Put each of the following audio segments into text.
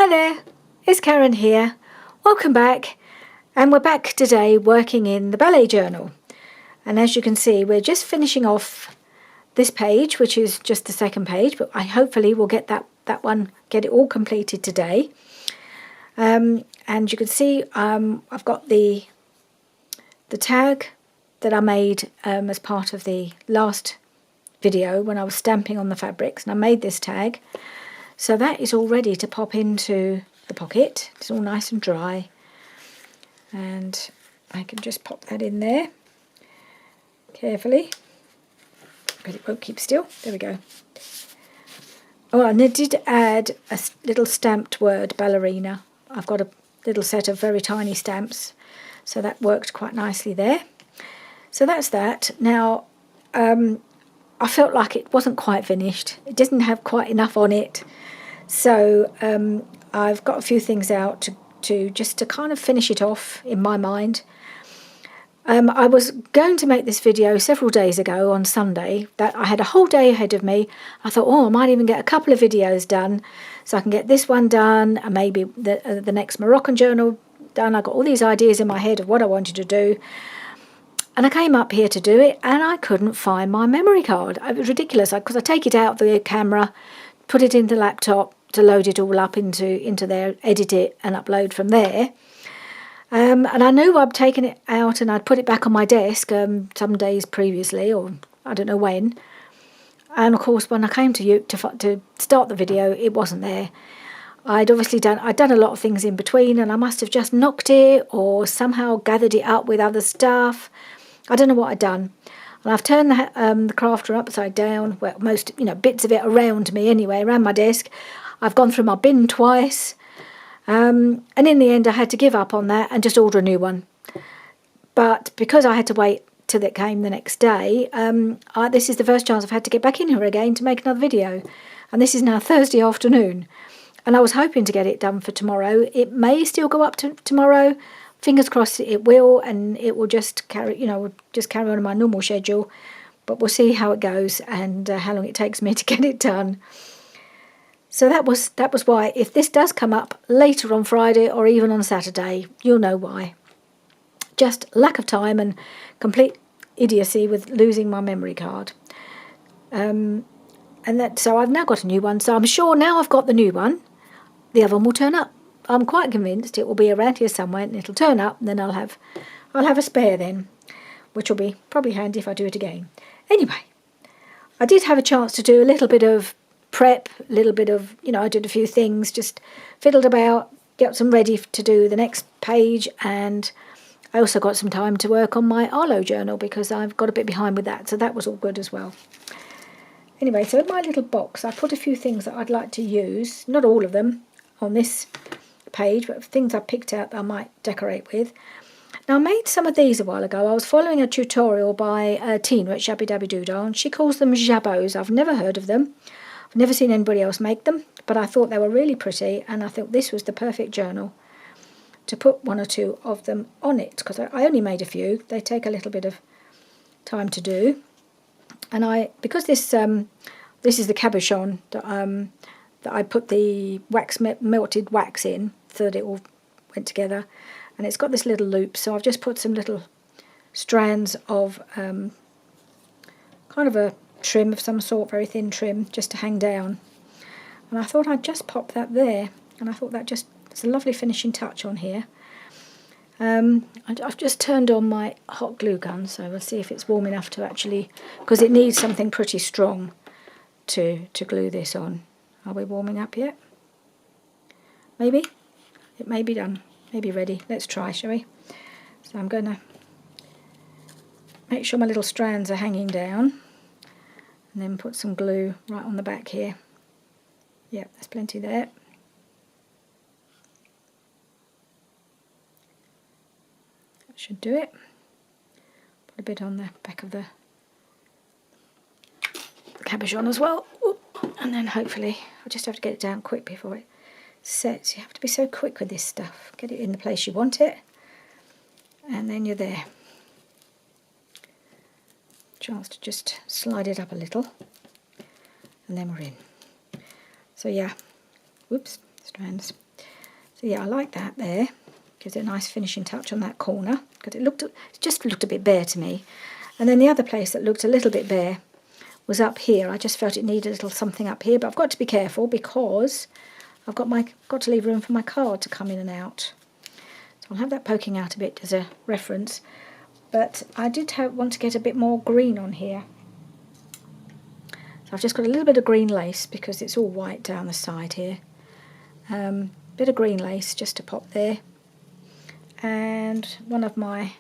Hi there, it's Karen here. Welcome back, and we're back today working in the ballet journal. And as you can see, we're just finishing off this page, which is just the second page, but I hopefully will get get it all completed today. And you can see I've got the tag that I made as part of the last video when I was stamping on the fabrics, and I made this tag. So that is all ready to pop into the pocket. It's all nice and dry. And I can just pop that in there carefully, because it won't keep still. There we go. Oh, and I did add a little stamped word, ballerina. I've got a little set of very tiny stamps, so that worked quite nicely there. So that's that. Now, I felt like it wasn't quite finished. It didn't have quite enough on it. So I've got a few things out to kind of finish it off in my mind. I was going to make this video several days ago on Sunday. That I had a whole day ahead of me. I thought, oh, I might even get a couple of videos done, so I can get this one done and maybe the next Moroccan journal done. I got all these ideas in my head of what I wanted to do. And I came up here to do it, and I couldn't find my memory card. It was ridiculous, because I take it out of the camera, put it in the laptop to load it all up into there, edit it and upload from there. And I knew I'd taken it out and I'd put it back on my desk some days previously, or I don't know when. And of course, when I came to start the video, it wasn't there. I'd done a lot of things in between, and I must have just knocked it or somehow gathered it up with other stuff. I don't know what I'd done. And I've turned the crafter upside down, well, most, bits of it around me anyway, around my desk. I've gone through my bin twice. And in the end, I had to give up on that and just order a new one. But because I had to wait till it came the next day, this is the first chance I've had to get back in here again to make another video. And this is now Thursday afternoon. And I was hoping to get it done for tomorrow. It may still go up to tomorrow. Fingers crossed it will, and it will just carry on in my normal schedule. But we'll see how it goes and how long it takes me to get it done. So that was why. If this does come up later on Friday or even on Saturday, you'll know why. Just lack of time and complete idiocy with losing my memory card. So I've now got a new one. So I'm sure now I've got the new one, the other one will turn up. I'm quite convinced it will be around here somewhere, and it'll turn up, and then I'll have a spare then, which will be probably handy if I do it again. Anyway, I did have a chance to do a little bit of prep, a little bit of, I did a few things, just fiddled about, get some ready to do the next page, and I also got some time to work on my Arlo journal because I've got a bit behind with that, so that was all good as well. Anyway, so in my little box, I put a few things that I'd like to use, not all of them on this page, but things I picked out that I might decorate with. Now, I made some of these a while ago. I was following a tutorial by Tina at Shabby Dabby Doodle, and she calls them jabots. I've never heard of them. I've never seen anybody else make them, but I thought they were really pretty, and I thought this was the perfect journal to put one or two of them on it, because I only made a few. They take a little bit of time to do. And because this is the cabochon that I put the melted wax in so that it all went together, and it's got this little loop, so I've just put some little strands of kind of a trim of some sort, very thin trim, just to hang down. And I thought I'd just pop that there, and I thought it's a lovely finishing touch on here. I've just turned on my hot glue gun, so we'll see if it's warm enough to actually, because it needs something pretty strong to glue this on. Are we warming up yet? Maybe? It may be done. Maybe ready. Let's try, shall we? So I'm going to make sure my little strands are hanging down, and then put some glue right on the back here. Yep, there's plenty there. That should do it. Put a bit on the back of the cabochon as well. Oop. And then hopefully I'll just have to get it down quick before it sets. You have to be so quick with this stuff. Get it in the place you want it, and then you're there. Chance to just slide it up a little, and then we're in. So yeah, whoops, strands. So yeah, I like that there. Gives it a nice finishing touch on that corner, because it just looked a bit bare to me. And then the other place that looked a little bit bare was up here. I just felt it needed a little something up here, but I've got to be careful because I've got to leave room for my card to come in and out. So I'll have that poking out a bit as a reference. But I did want to get a bit more green on here. So I've just got a little bit of green lace because it's all white down the side here. Bit of green lace just to pop there. And one of my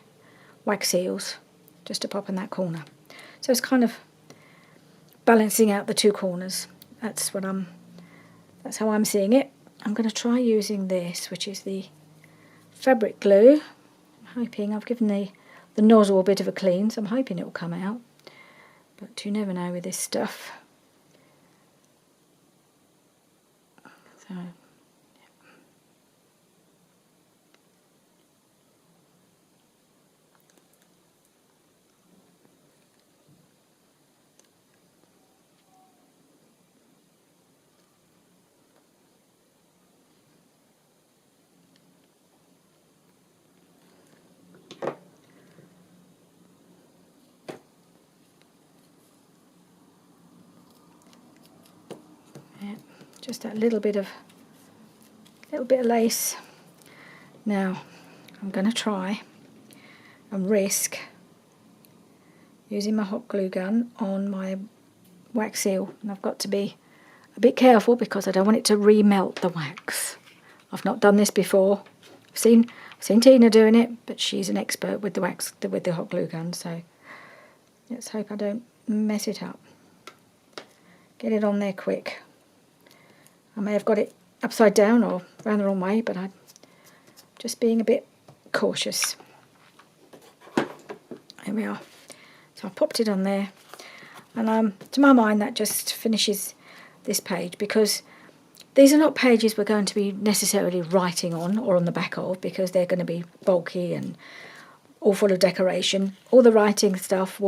wax seals just to pop in that corner. So it's kind of balancing out the two corners. That's how I'm seeing it. I'm going to try using this, which is the fabric glue. I'm hoping I've given the nozzle a bit of a clean, so I'm hoping it will come out. But you never know with this stuff. So just that little bit of lace. Now I'm going to try and risk using my hot glue gun on my wax seal, and I've got to be a bit careful because I don't want it to remelt the wax. I've not done this before. I've seen Tina doing it, but she's an expert with the hot glue gun, so let's hope I don't mess it up. Get it on there quick. I may have got it upside down or round the wrong way, but I'm just being a bit cautious. There we are. So I popped it on there, and to my mind that just finishes this page, because these are not pages we're going to be necessarily writing on or on the back of, because they're going to be bulky and all full of decoration. All the writing stuff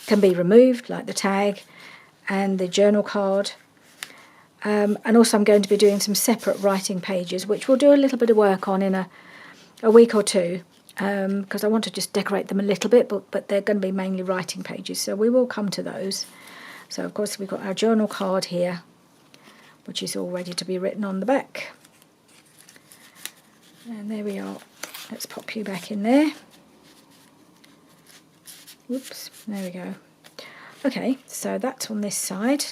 can be removed, like the tag and the journal card. And also I'm going to be doing some separate writing pages, which we'll do a little bit of work on in a week or two, because I want to just decorate them a little bit, but they're going to be mainly writing pages, so we will come to those. So of course we've got our journal card here, which is all ready to be written on the back. And there we are. Let's pop you back in there. Whoops, there we go. Okay, so that's on this side.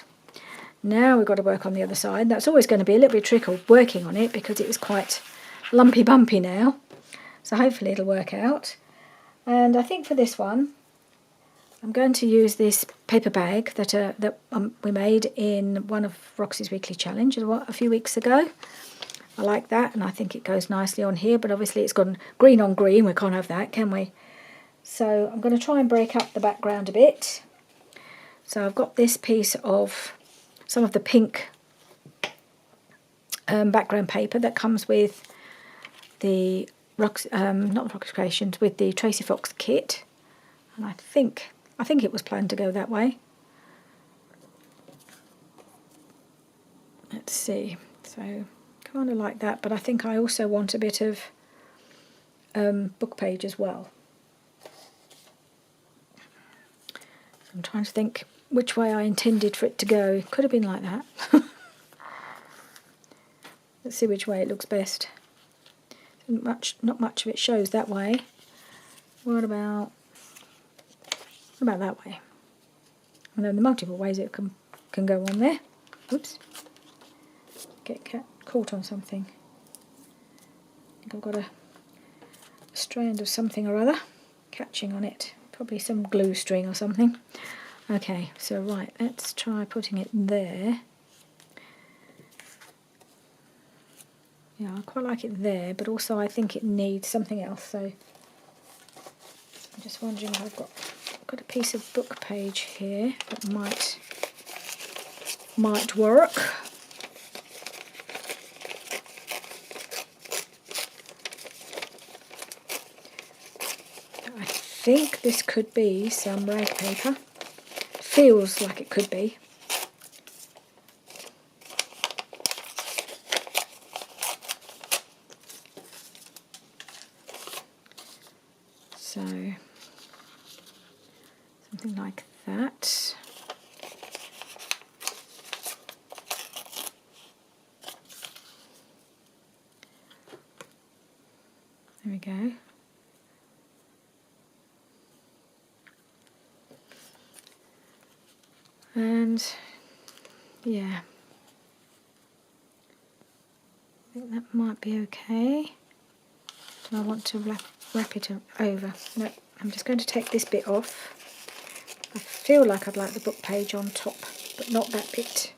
Now we've got to work on the other side. That's always going to be a little bit tricky working on it because it is quite lumpy bumpy now. So hopefully it'll work out. And I think for this one, I'm going to use this paper bag that we made in one of Roxy's Weekly Challenge a few weeks ago. I like that, and I think it goes nicely on here, but obviously it's gone green on green. We can't have that, can we? So I'm going to try and break up the background a bit. So I've got this piece of some of the pink background paper that comes with the not Roxy Creations, with the Tracy Fox kit, and I think it was planned to go that way. Let's see. So kind of like that, but I think I also want a bit of book page as well. I'm trying to think which way I intended for it to go. It could have been like that. Let's see which way it looks best. Not much of it shows that way. What about that way? I know the multiple ways it can go on there. Oops. Get caught on something. I think I've got a strand of something or other catching on it. Probably some glue string or something. Okay, so right, let's try putting it there. Yeah, I quite like it there, but also I think it needs something else. So I'm just wondering if I've got a piece of book page here that might work. I think this could be some rag paper. Feels like it could be. So something like that. There we go. And yeah, I think that might be okay. Do I want to wrap it over? No, I'm just going to take this bit off. I feel like I'd like the book page on top, but not that bit.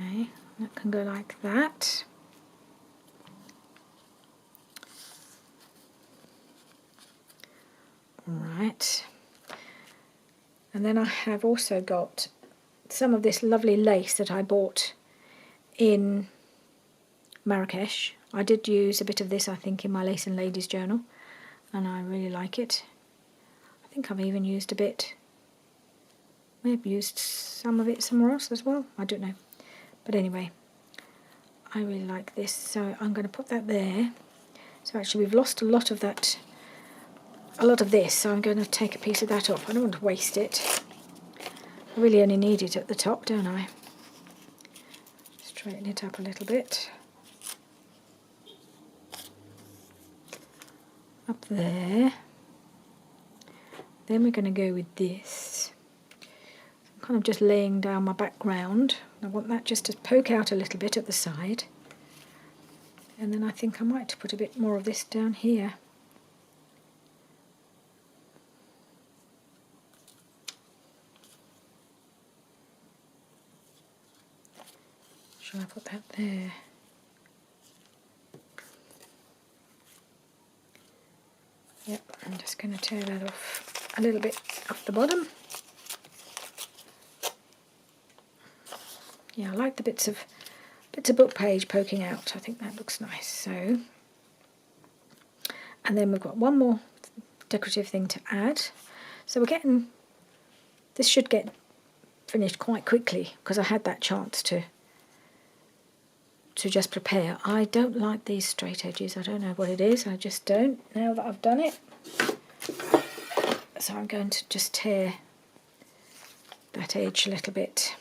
Okay, that can go like that. Right. And then I have also got some of this lovely lace that I bought in Marrakesh. I did use a bit of this, I think, in my Lace and Ladies journal, and I really like it. I think I've even used a bit, may have used some of it somewhere else as well, I don't know. But anyway, I really like this, so I'm going to put that there. So actually we've lost a lot of that, a lot of this, so I'm going to take a piece of that off. I don't want to waste it. I really only need it at the top, don't I? Straighten it up a little bit. Up there. Then we're going to go with this. I'm kind of just laying down my background. I want that just to poke out a little bit at the side. And then I think I might put a bit more of this down here. Shall I put that there? Yep, I'm just going to tear that off a little bit off the bottom. Yeah, I like the bits of book page poking out. I think that looks nice. So, and then we've got one more decorative thing to add. So we're getting, this should get finished quite quickly because I had that chance to just prepare. I don't like these straight edges. I don't know what it is. I just don't now that I've done it. So I'm going to just tear that edge a little bit.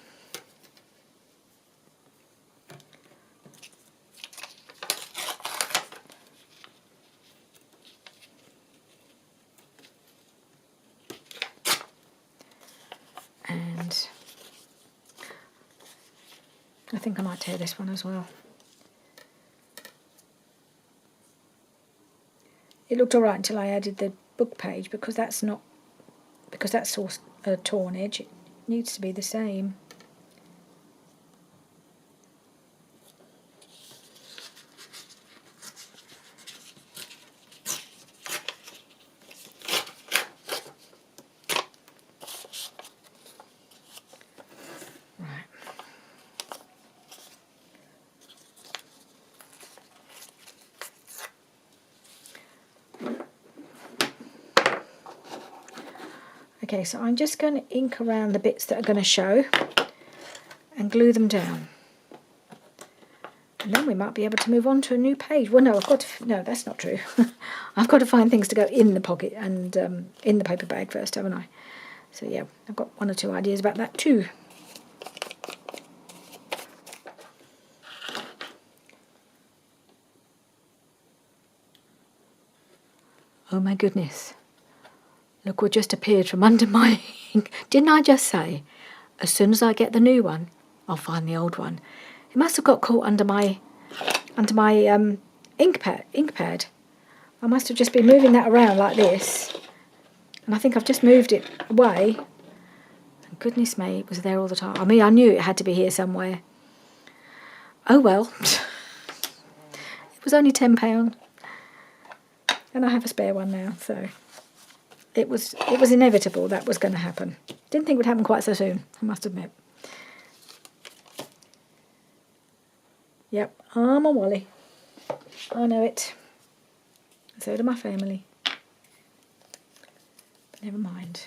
And I think I might tear this one as well. It looked alright until I added the book page because that's not, because that's all a torn edge. It needs to be the same. Right. Okay, so I'm just going to ink around the bits that are going to show and glue them down. And then we might be able to move on to a new page. Well, no, I've got to, no, that's not true. I've got to find things to go in the pocket and in the paper bag first, haven't I? So yeah, I've got one or two ideas about that too. Oh my goodness. Look what just appeared from under my ink. Didn't I just say, as soon as I get the new one, I'll find the old one. It must have got caught under my ink pad. I must have just been moving that around like this. And I think I've just moved it away. And goodness me, it was there all the time. I mean, I knew it had to be here somewhere. Oh well. It was only £10. And I have a spare one now, so it was inevitable that was going to happen. Didn't think it would happen quite so soon, I must admit. Yep, I'm a Wally. I know it. So do my family. But never mind.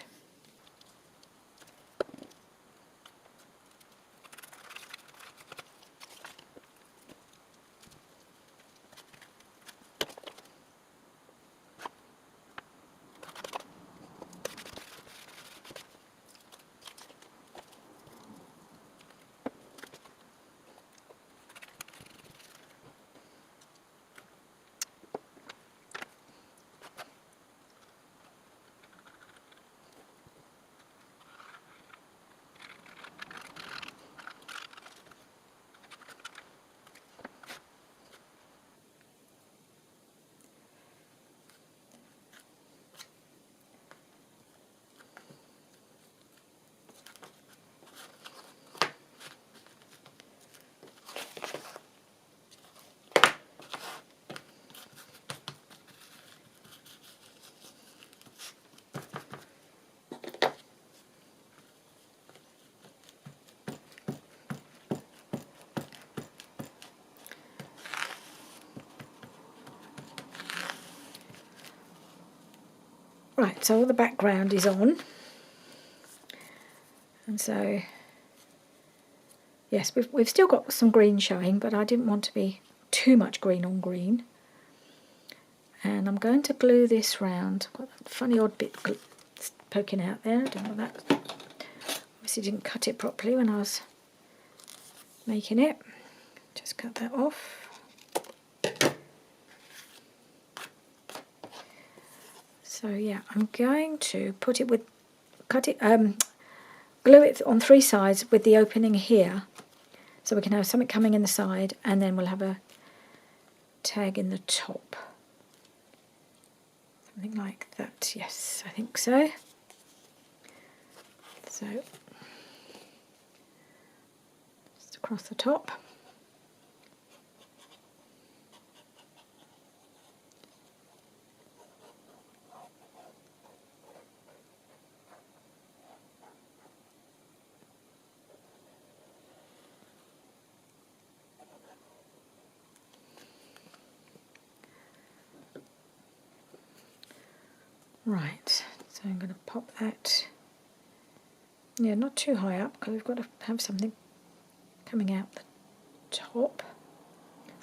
Right, so all the background is on. And so, yes, we've still got some green showing, but I didn't want to be too much green on green. And I'm going to glue this round. I've got that funny odd bit poking out there. I don't know that. Obviously didn't cut it properly when I was making it. Just cut that off. So yeah, I'm going to put it with, glue it on 3 sides with the opening here, so we can have something coming in the side, and then we'll have a tag in the top. Something like that, yes, I think so. So, just across the top. Right, so I'm going to pop that, yeah, not too high up, because we've got to have something coming out the top,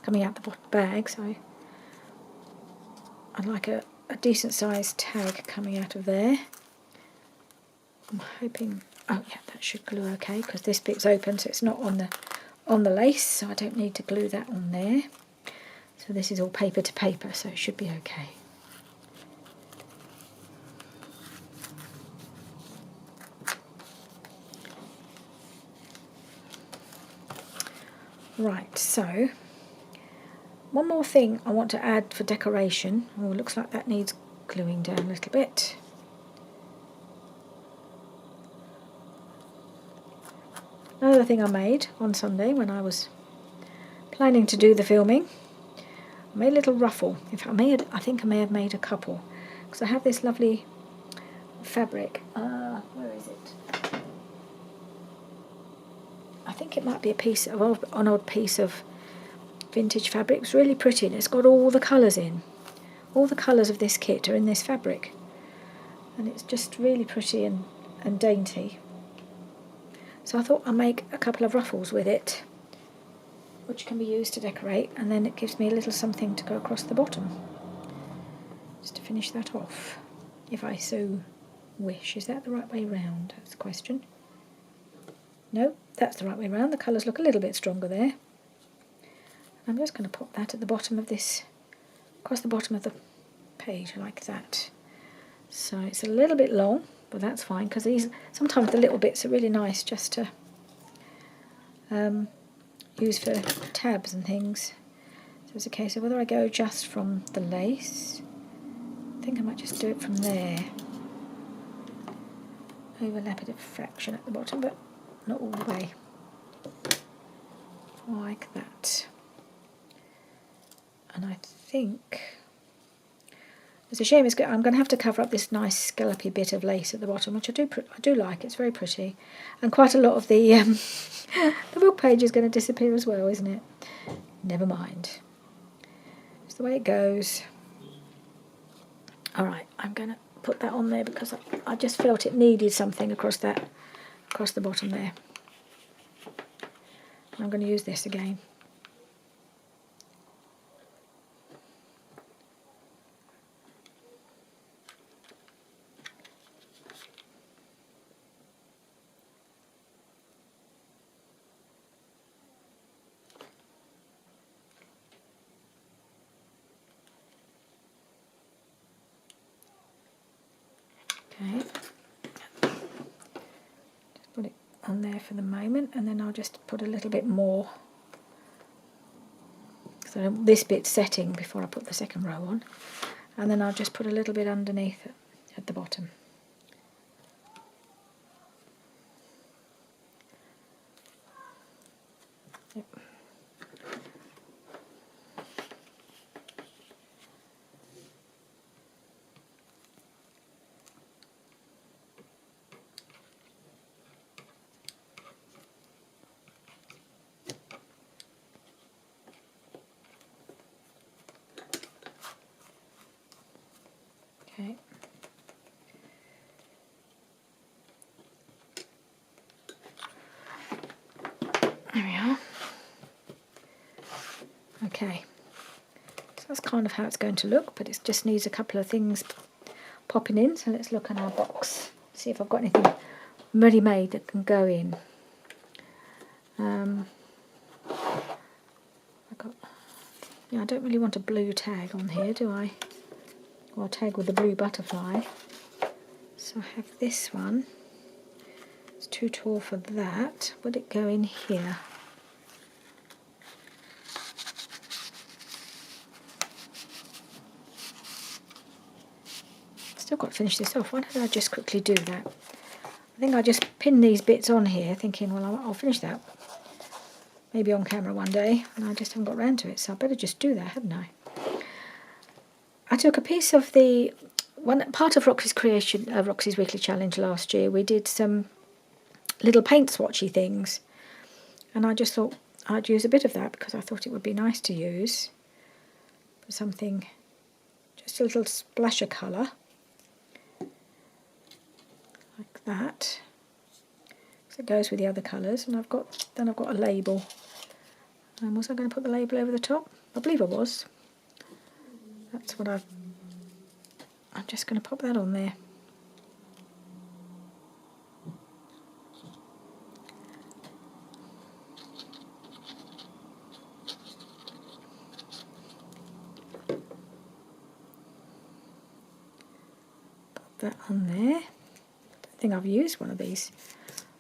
coming out the bag, so I'd like a decent sized tag coming out of there. I'm hoping, oh yeah, that should glue okay, because this bit's open, so it's not on the lace, so I don't need to glue that on there. So this is all paper to paper, so it should be okay. Right, so one more thing I want to add for decoration. Oh, looks like that needs gluing down a little bit. Another thing I made on Sunday when I was planning to do the filming, I made a little ruffle. In fact, I think I may have made a couple, because I have this lovely fabric. Where is it? I think it might be an odd piece of vintage fabric. It's really pretty, and it's got all the colours in. All the colours of this kit are in this fabric, and it's just really pretty and dainty. So I thought I'll make a couple of ruffles with it, which can be used to decorate, and then it gives me a little something to go across the bottom, just to finish that off, if I so wish. Is that the right way round? That's the question. No, that's the right way round. The colours look a little bit stronger there. I'm just going to pop that at the bottom of this, across the bottom of the page like that. So it's a little bit long, but that's fine, because sometimes the little bits are really nice just to use for tabs and things. So it's a case of whether I go just from the lace. I think I might just do it from there. Overlap it a fraction at the bottom, but not all the way. Like that. And I think it's a shame I'm going to have to cover up this nice scallopy bit of lace at the bottom, which I do like. It's very pretty, and quite a lot of the the book page is going to disappear as well, isn't it? Never mind. It's the way it goes. All right, I'm going to put that on there because I just felt it needed something across the bottom there. I'm going to use this again. Okay, just put it on there for the moment, and then I'll just put a little bit more. So this bit's setting before I put the second row on, and then I'll just put a little bit underneath it at the bottom. Yep. Okay. Okay, so that's kind of how it's going to look, but it just needs a couple of things popping in. So let's look in our box, see if I've got anything ready-made that can go in. I don't really want a blue tag on here, do I? Or a tag with the blue butterfly. So I have this one. It's too tall for that. Would it go in here? Still got to finish this off. Why don't I just quickly do that? I think I just pinned these bits on here thinking, well, I'll finish that maybe on camera one day, and I just haven't got round to it, so I better just do that, hadn't I? I took a piece of the part of Roxy's creation, Roxy's weekly challenge last year. We did some little paint swatchy things, and I just thought I'd use a bit of that because I thought it would be nice to use for something, just a little splash of colour like that. So it goes with the other colours, and I've got a label. Was I going to put the label over the top? I believe I was. That's what I'm just going to pop that on there. Pop that on there. I don't think I've used one of these.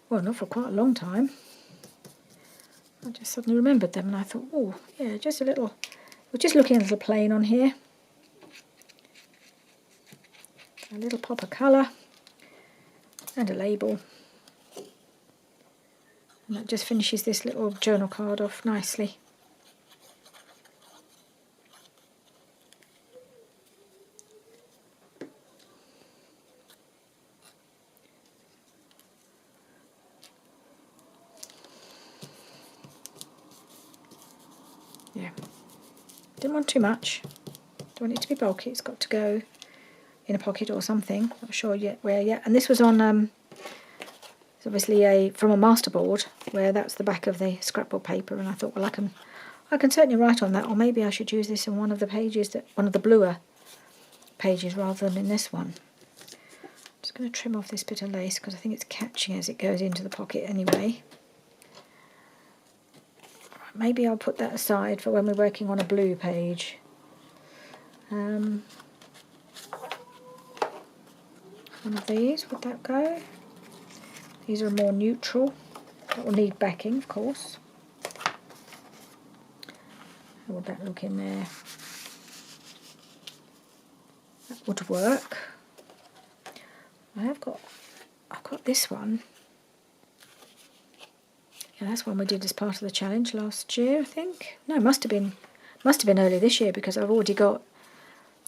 Well, not for quite a long time. I just suddenly remembered them and I thought, oh, yeah, just a little. We're just looking a little plain on here. A little pop of colour and a label. And that just finishes this little journal card off nicely. Yeah, didn't want too much. Don't want it to be bulky. It's got to go in a pocket or something. Not sure yet where yet. And this was on it's obviously from a masterboard, where that's the back of the scrapbook paper. And I thought, well, I can certainly write on that, or maybe I should use this in one of the pages, one of the bluer pages rather than in this one. I'm just going to trim off this bit of lace because I think it's catching as it goes into the pocket anyway. Maybe I'll put that aside for when we're working on a blue page. One of these, would that go? These are more neutral. That will need backing, of course. How would that look in there? That would work. I've got this one. Yeah, that's one we did as part of the challenge last year, I think. No, it must have been early this year because I've already got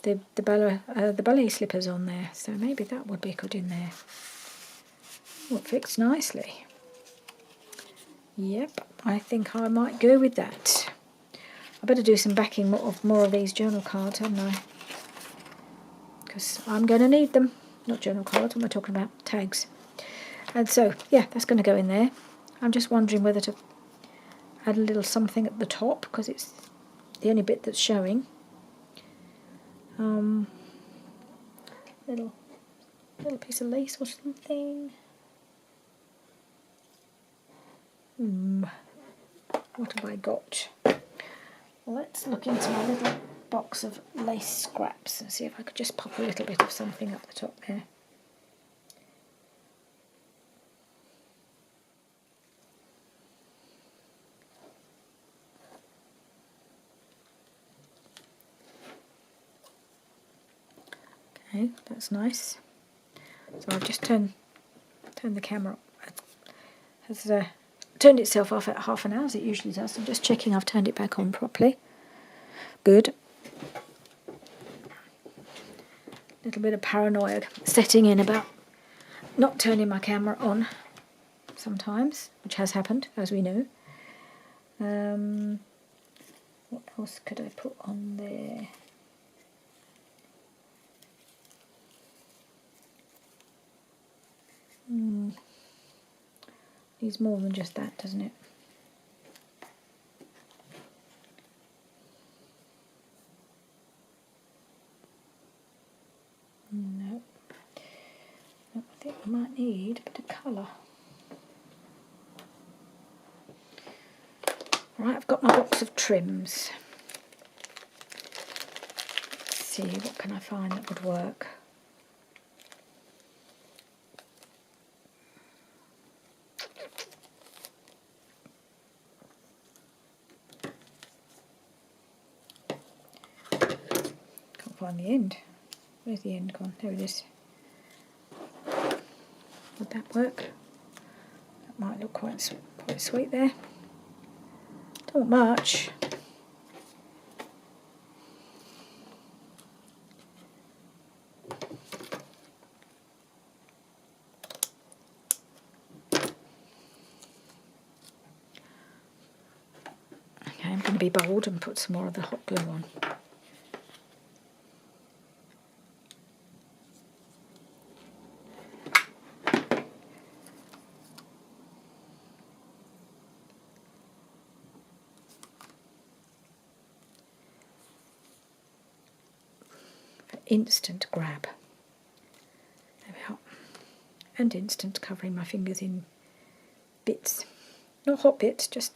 the ballet slippers on there, so maybe that would be good in there. Oh, it fits nicely. Yep, I think I might go with that. I better do some backing more of these journal cards, haven't I? Because I'm going to need them. Not journal cards, what am I talking about? Tags. And so, yeah, that's going to go in there. I'm just wondering whether to add a little something at the top because it's the only bit that's showing. Little piece of lace or something. What have I got? Let's look into my little box of lace scraps and see if I could just pop a little bit of something up the top there. Okay, that's nice. So I've just turned the camera has turned itself off at half an hour as it usually does. I'm just checking I've turned it back on properly. Good. A little bit of paranoia setting in about not turning my camera on sometimes, which has happened, as we know. What else could I put on there? Needs more than just that, doesn't it? I might need a bit of colour. Right, I've got my box of trims. Let's see, what can I find that would work? Can't find the end. Where's the end gone? There it is. Would that work? That might look quite sweet there. Not much. Okay, I'm going to be bold and put some more of the hot glue on. Instant grab. There we are. And instant covering my fingers in bits. Not hot bits, just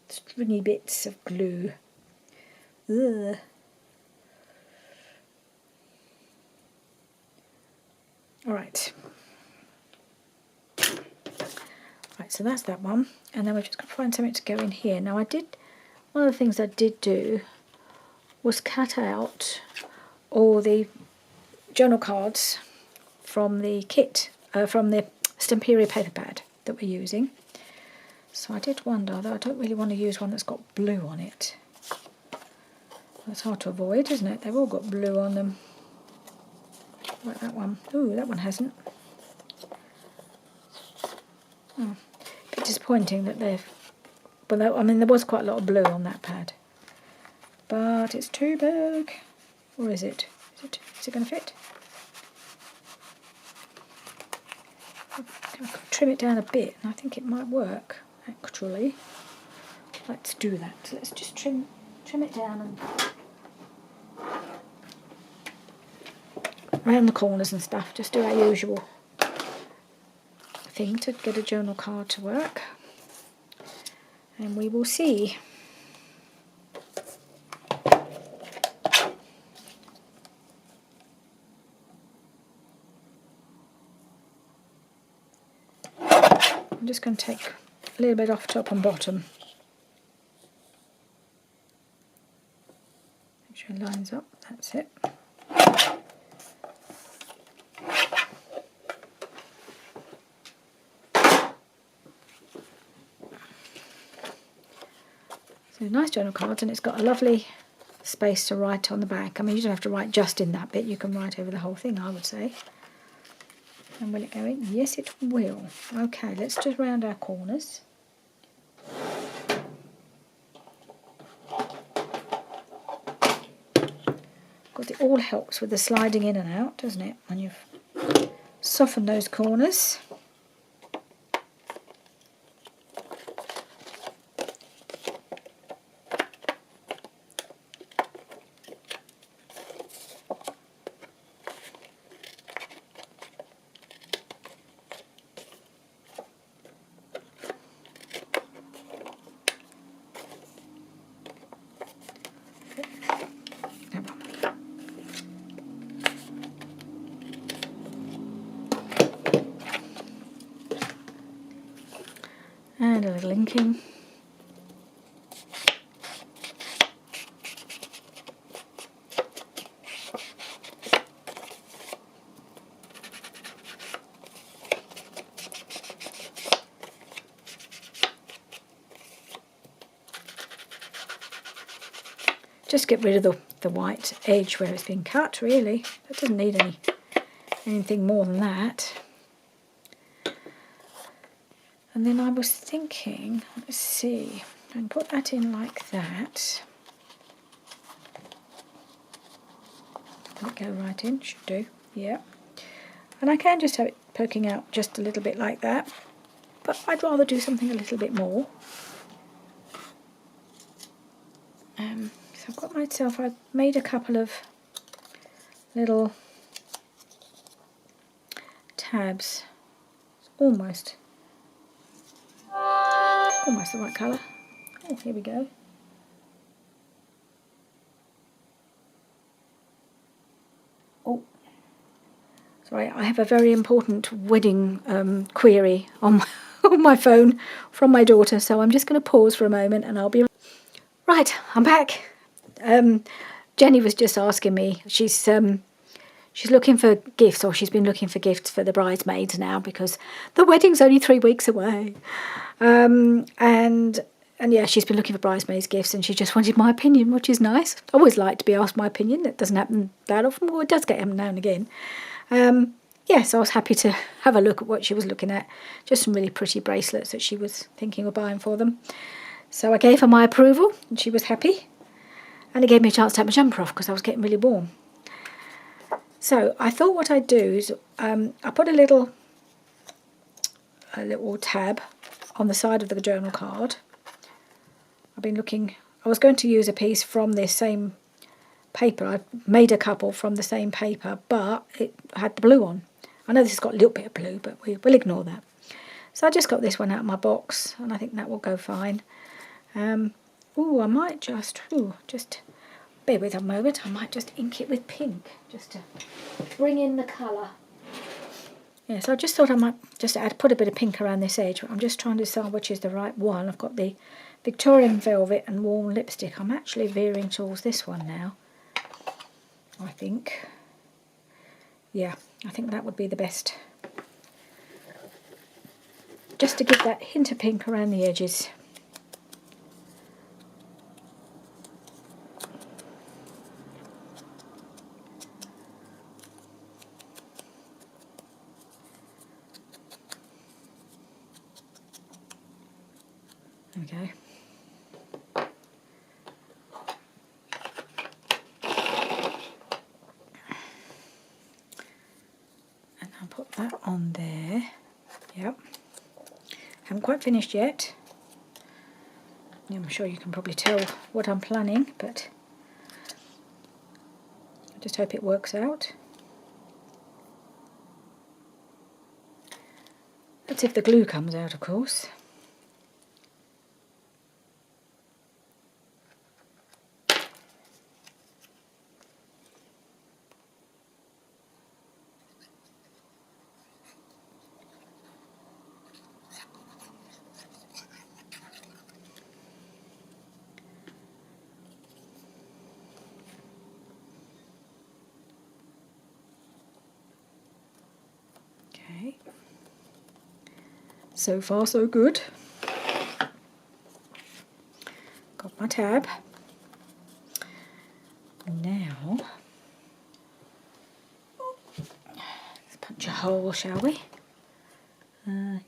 stringy bits of glue. Ugh. Alright. Right, so that's that one. And then we've just got to find something to go in here. Now one of the things I did do was cut out all the journal cards from the kit, from the Stamperia paper pad that we're using. So I did wonder, though I don't really want to use one that's got blue on it. That's hard to avoid, isn't it? They've all got blue on them. Like that one. Ooh, that one hasn't. Oh, a bit disappointing that they've... Well, I mean, there was quite a lot of blue on that pad. But it's too big. Or is it? Is it going to fit? I can trim it down a bit, and I think it might work, actually. Let's do that. So let's just trim it down and around the corners and stuff. Just do our usual thing to get a journal card to work. And we will see. I'm just going to take a little bit off top and bottom. Make sure it lines up, that's it. So nice journal cards, and it's got a lovely space to write on the back. I mean, you don't have to write just in that bit, you can write over the whole thing, I would say. And will it go in? Yes, it will. Okay, let's just round our corners. Because it all helps with the sliding in and out, doesn't it? When you've softened those corners. And a little inking. Just get rid of the white edge where it's been cut, really. That doesn't need anything more than that. And then I was thinking, let's see, I can put that in like that. Will it go right in? Should do, yeah. And I can just have it poking out just a little bit like that, but I'd rather do something a little bit more. So I've got myself, I've made a couple of little tabs. It's almost the right colour. Oh, here we go. Oh, sorry, I have a very important wedding query on my, on my phone from my daughter, so I'm just going to pause for a moment and I'll be... Right, I'm back. Jenny was just asking me, she's looking for gifts, or she's been looking for gifts for the bridesmaids now because the wedding's only 3 weeks away. And yeah, she's been looking for bridesmaids' gifts, and she just wanted my opinion, which is nice. I always like to be asked my opinion. That doesn't happen that often, or it does get now and again. Yeah, so I was happy to have a look at what she was looking at. Just some really pretty bracelets that she was thinking of buying for them. So I gave her my approval, and she was happy. And it gave me a chance to take my jumper off because I was getting really warm. So I thought what I'd do is I put a little tab on the side of the journal card. I've been looking, I was going to use a piece from this same paper. I made a couple from the same paper, but it had the blue on. I know this has got a little bit of blue, but we'll ignore that. So I just got this one out of my box, and I think that will go fine. I might just bear with a moment. I might just ink it with pink, just to bring in the colour. Yeah, so I just thought I might just put a bit of pink around this edge. I'm just trying to decide which is the right one. I've got the Victorian Velvet and Warm Lipstick. I'm actually veering towards this one now, I think. Yeah, I think that would be the best. Just to give that hint of pink around the edges. There we go. And I'll put that on there. Yep. Haven't quite finished yet. I'm sure you can probably tell what I'm planning, but I just hope it works out. That's if the glue comes out, of course. Okay. So far, so good. Got my tab. Now, let's punch a hole, shall we?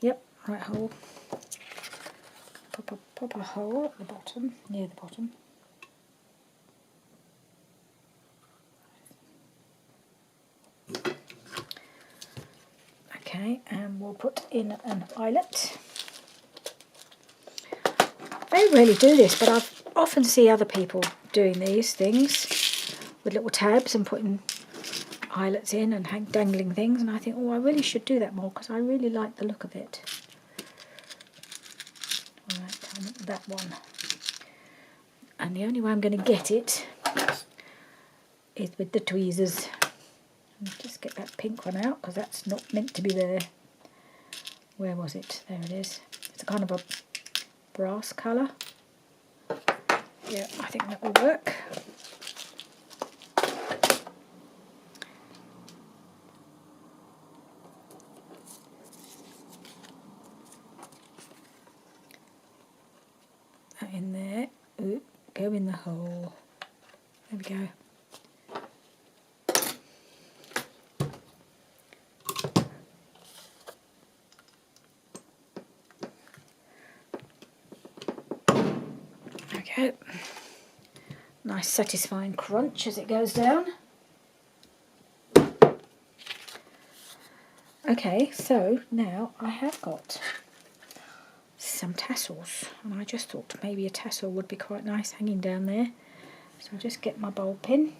Yep, right hole. Pop a hole at the bottom, near the bottom. Okay, and we'll put in an eyelet. I rarely do this, but I often see other people doing these things with little tabs and putting eyelets in and dangling things, and I think, oh, I really should do that more because I really like the look of it. Alright, that one. And the only way I'm going to get it is with the tweezers. Just get that pink one out because that's not meant to be there. Where was it? There it is. It's a kind of a brass colour. Yeah, I think that will work. That in there. Ooh, go in the hole. There we go. Okay. Nice satisfying crunch as it goes down. Okay, so now I have got some tassels, and I just thought maybe a tassel would be quite nice hanging down there. So I'll just get my bowl pin.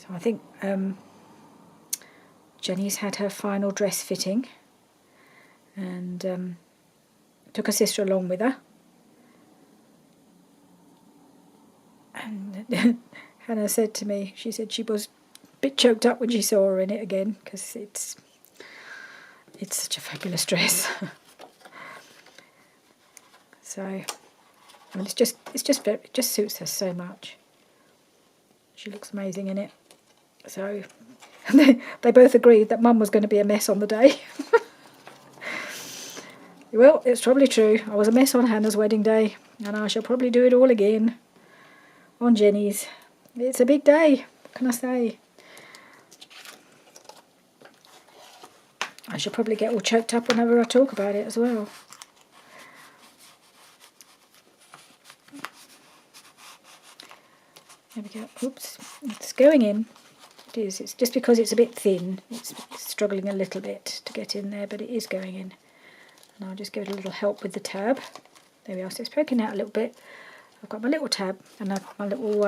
So I think Jenny's had her final dress fitting, and took her sister along with her. And Hannah said to me, she said she was a bit choked up when she saw her in it again, because it's such a fabulous dress. So, I mean, it just suits her so much. She looks amazing in it. So, they both agreed that Mum was going to be a mess on the day. Well, it's probably true. I was a mess on Hannah's wedding day, and I shall probably do it all again on Jenny's. It's a big day, what can I say? I shall probably get all choked up whenever I talk about it as well. There we go. Oops, it's going in. It is. It's just because it's a bit thin. It's struggling a little bit to get in there, but it is going in. And I'll just give it a little help with the tab. There we are. So it's poking out a little bit. I've got my little tab and my little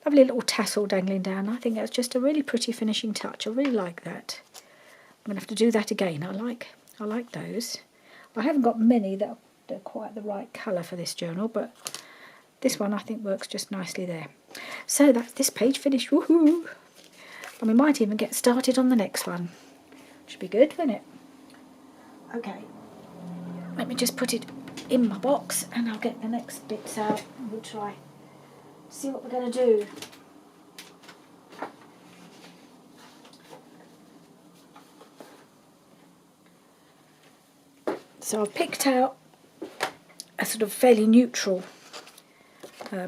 lovely little tassel dangling down. I think that's just a really pretty finishing touch. I really like that. I'm going to have to do that again. I like those. I haven't got many that are quite the right colour for this journal, but this one I think works just nicely there. So that's this page finished. Woohoo! And we might even get started on the next one. Should be good, won't it? Okay. Let me just put it in my box and I'll get the next bits out and we'll try see what we're going to do. So I've picked out a sort of fairly neutral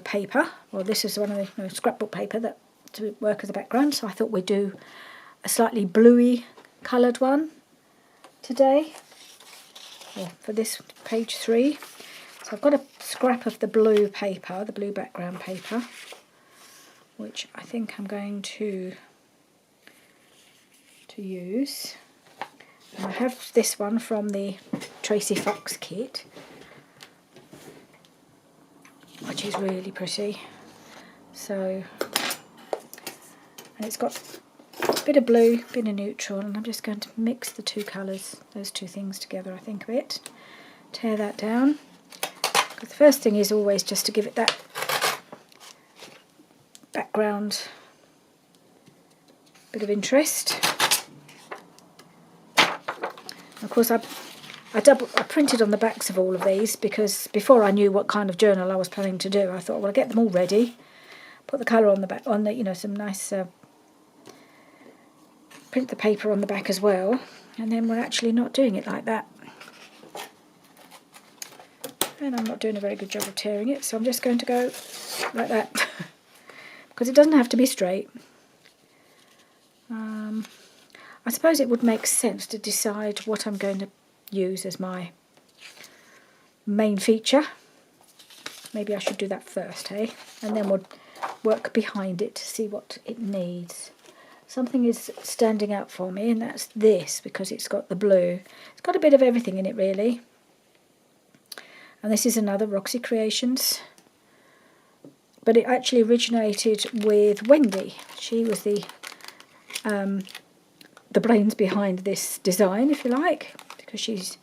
paper. Well, this is one of the scrapbook paper that to work as a background, so I thought we'd do a slightly bluey coloured one today. Well, for this page 3. So I've got a scrap of the blue paper, the blue background paper, which I think I'm going to use. And I have this one from the Tracy Fox kit, which is really pretty. So, and it's got a bit of blue, a bit of neutral, and I'm just going to mix the two colours, those two things together, I think, a bit. Tear that down. Because the first thing is always just to give it that background bit of interest. Of course, I printed on the backs of all of these because before I knew what kind of journal I was planning to do, I thought, well, I'll get them all ready, put the colour on the back, on the some nice print the paper on the back as well, and then we're actually not doing it like that. And I'm not doing a very good job of tearing it, so I'm just going to go like that because it doesn't have to be straight. I suppose it would make sense to decide what I'm going to use as my main feature. Maybe I should do that first, hey? And then we'll work behind it to see what it needs. Something is standing out for me, and that's this, because it's got the blue. It's got a bit of everything in it, really. And this is another Roxy Creations. But it actually originated with Wendy. She was the brains behind this design, if you like, because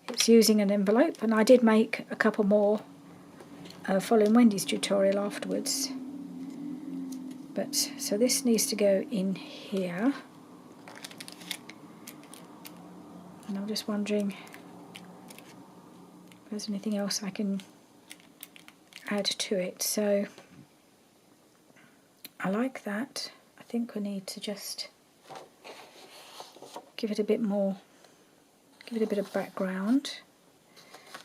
it's using an envelope, and I did make a couple more following Wendy's tutorial afterwards. But so this needs to go in here, and I'm just wondering if there's anything else I can add to it. So I like that. I think we need to just give it a bit more, give it a bit of background.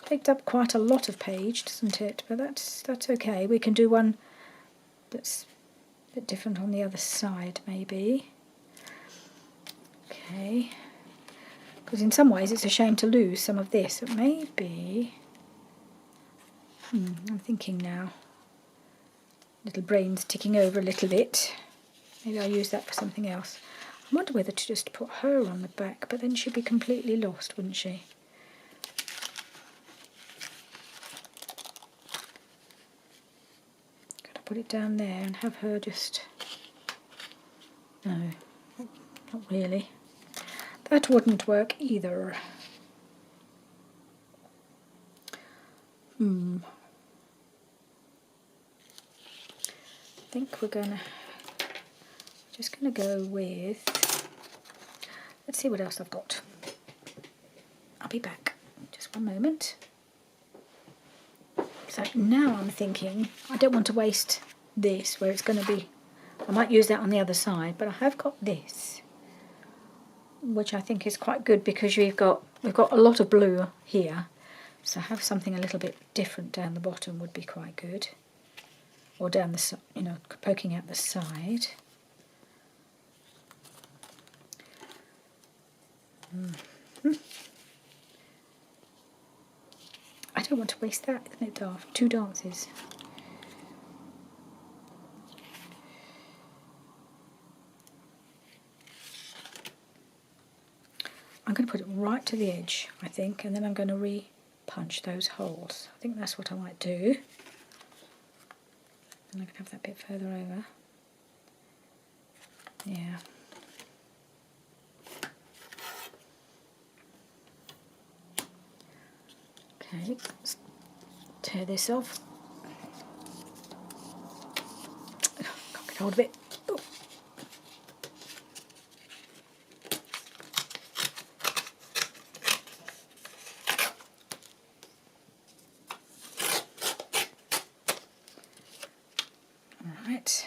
Picked up quite a lot of page, doesn't it? But that's okay. We can do one that's a bit different on the other side, maybe. Okay. Because in some ways it's a shame to lose some of this. But maybe, I'm thinking now. Little brain's ticking over a little bit. Maybe I'll use that for something else. I wonder whether to just put her on the back, but then she'd be completely lost, wouldn't she? Gotta put it down there and have her just No, not really. That wouldn't work either. I think we're just gonna go with, let's see what else I've got. I'll be back, just one moment. So now I'm thinking, I don't want to waste this where it's gonna be, I might use that on the other side, but I have got this, which I think is quite good because we've got a lot of blue here. So have something a little bit different down the bottom would be quite good. Or down the, poking out the side. I don't want to waste that, isn't it daft? 2 dances. I'm going to put it right to the edge, I think, and then I'm going to punch those holes. I think that's what I might do. And I can have that bit further over. Yeah. Okay, let's tear this off. Can't get hold of it. Oh. Right,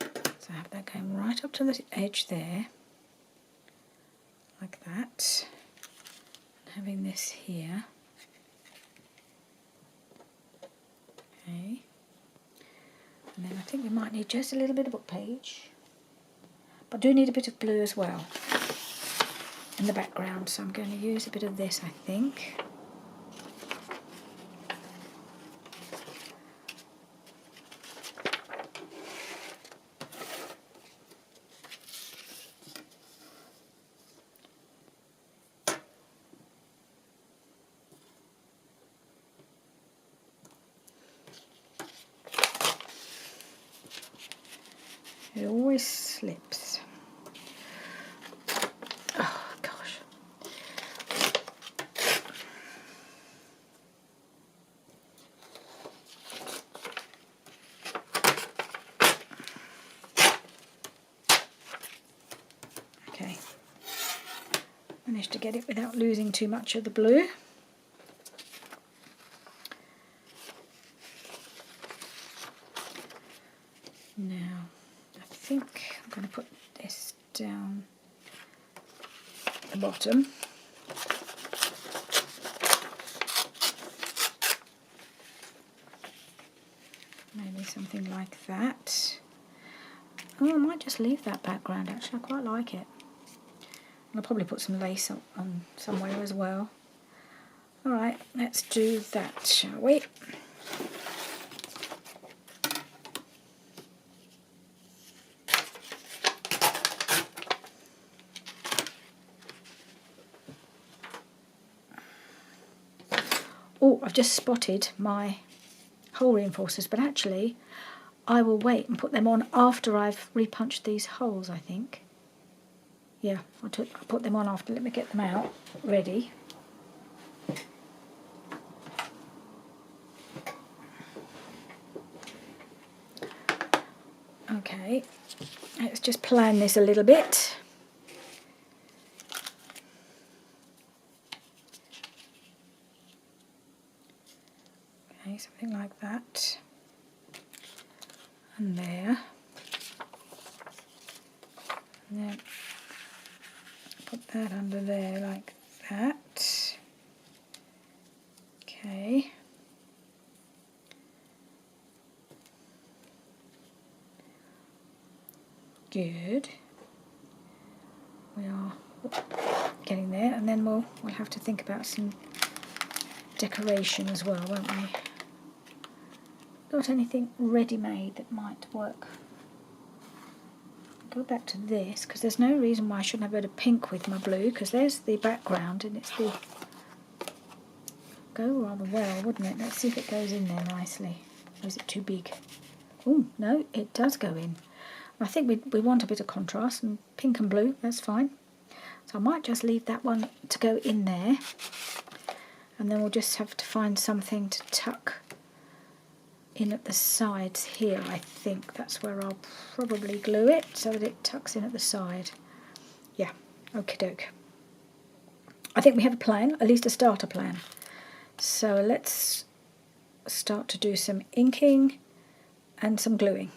so I have that going right up to the edge there, like that, and having this here. Okay, and then I think we might need just a little bit of book page, but I do need a bit of blue as well in the background, so I'm going to use a bit of this, I think. It always slips. Oh gosh. Okay. Managed to get it without losing too much of the blue. Now, I think I'm going to put this down the bottom. Maybe something like that. Oh, I might just leave that background actually, I quite like it. I'll probably put some lace on somewhere as well. Alright, let's do that, shall we? Oh, I've just spotted my hole reinforcers, but actually I will wait and put them on after I've repunched these holes, I think. Yeah, I'll put them on after. Let me get them out, ready. Okay, let's just plan this a little bit. Okay, something like that. And there. And then put that under there like that. Okay. Good. We are getting there, and then we'll have to think about some decoration as well, won't we? Got anything ready-made that might work? Go back to this, because there's no reason why I shouldn't have a bit of pink with my blue, because there's the background and it's the... Go rather well, wouldn't it? Let's see if it goes in there nicely. Or is it too big? Oh, no, it does go in. I think we want a bit of contrast, and pink and blue, that's fine. So I might just leave that one to go in there, and then we'll just have to find something to tuck in at the sides here. I think that's where I'll probably glue it so that it tucks in at the side. Yeah, okie doke. I think we have a plan, at least a starter plan. So let's start to do some inking and some gluing.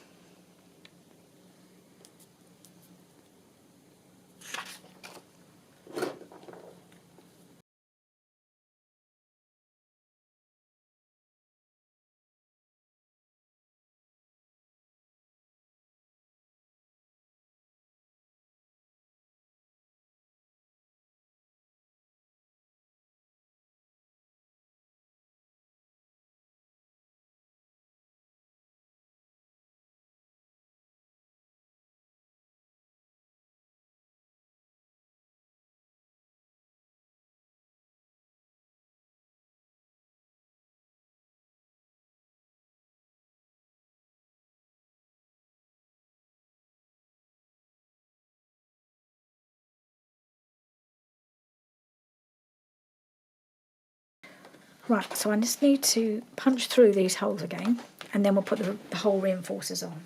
Right, so I just need to punch through these holes again, and then we'll put the hole reinforcers on.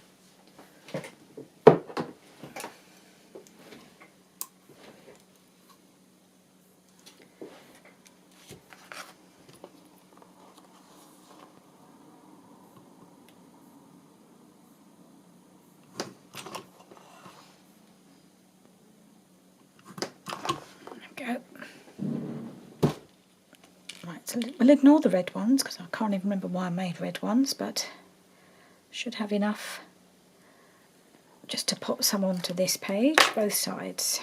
There we go. Right, so we'll ignore the red ones because I can't even remember why I made red ones, but should have enough just to pop some onto this page, both sides.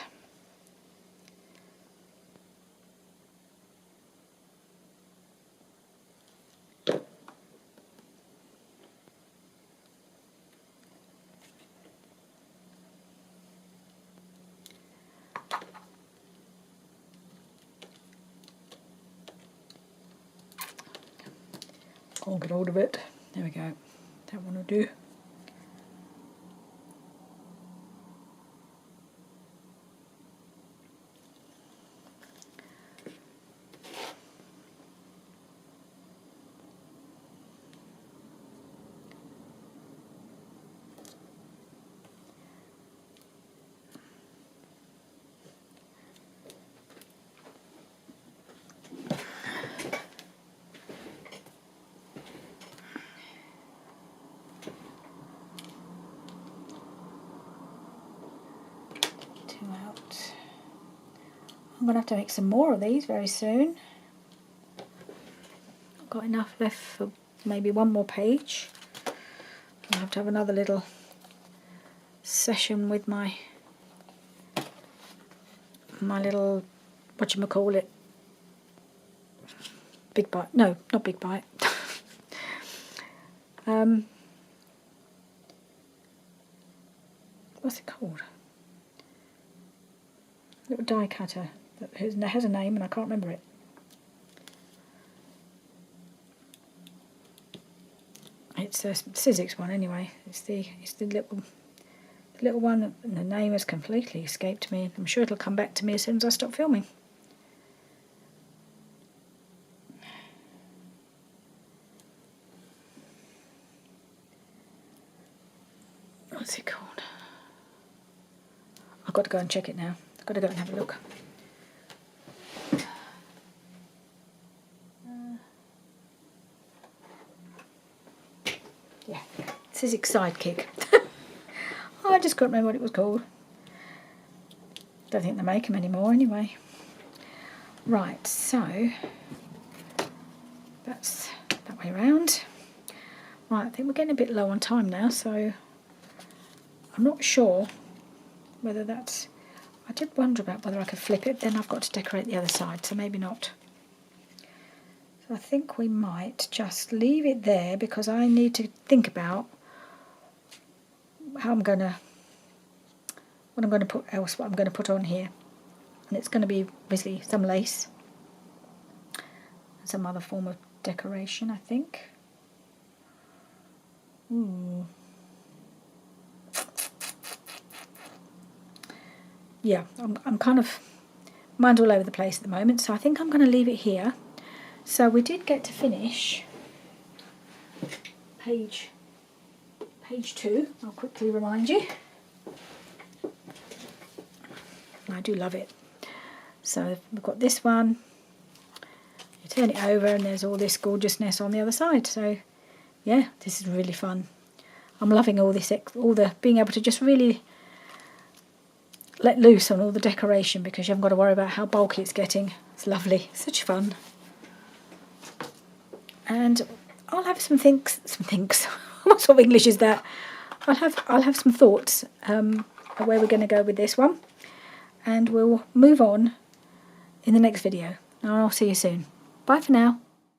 I'll get hold of it. There we go. That one will do. Out. I'm going to have to make some more of these very soon. I've got enough left for maybe one more page. I'll have to have another little session with my little, whatchamacallit, big bite. No, not big bite. What's it called? Little die cutter that has a name and I can't remember it. It's a Sizzix one anyway. It's the little one, and the name has completely escaped me. I'm sure it'll come back to me as soon as I stop filming. What's it called? I've got to go and check it now. I've got to go and have a look. Yeah, Sizzix Sidekick. I just couldn't remember what it was called. Don't think they make them anymore anyway. Right, so that's that way around. Right, I think we're getting a bit low on time now, so I'm not sure whether that's... I did wonder about whether I could flip it, then I've got to decorate the other side, so maybe not. So I think we might just leave it there because I need to think about how what I'm going to put on here. And it's going to be obviously some lace and some other form of decoration, I think. Ooh. yeah, I'm kind of mind all over the place at the moment, so I think I'm going to leave it here. So we did get to finish page 2. I'll quickly remind you. I do love it. So we've got this one. You turn it over and there's all this gorgeousness on the other side. So yeah, this is really fun. I'm loving all this, all the being able to just really let loose on all the decoration, because you haven't got to worry about how bulky it's getting. It's lovely, such fun. And I'll have some thinks. What sort of English is that? I'll have some thoughts of where we're going to go with this one, and we'll move on in the next video. And I'll see you soon. Bye for now.